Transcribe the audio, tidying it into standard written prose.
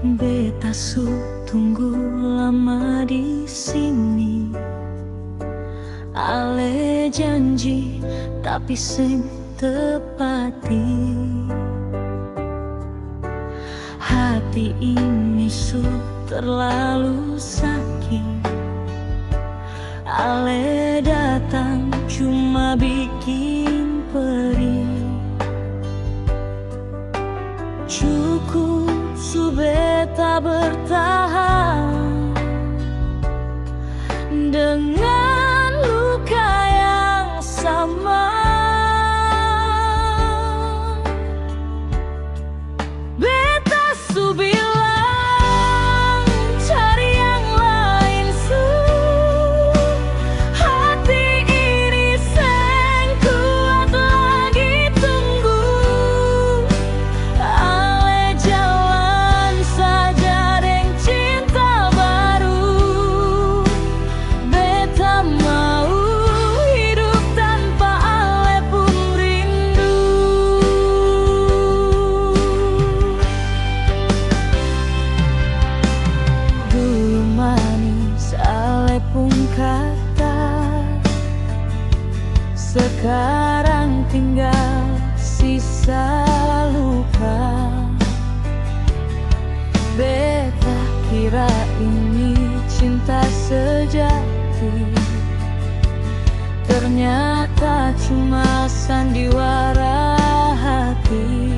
Beta su tunggu lama di sini. Ale janji tapi sing tepati. Hati ini su terlalu sakit. Ale datang cuma bikin perih. Cukup su beta bertahan dengan luka yang sama. Beta su bilang cari yang lain su. Hati ini seng kuat lagi tunggu. Ale jalan saja deng cinta baru. Beta mau hidup tanpa ale pun rindu. Dulu manis ale pun kata, sekarang tinggal sisa luka. Beta kira ini cinta sejati, ternyata cuma sandiwara hati.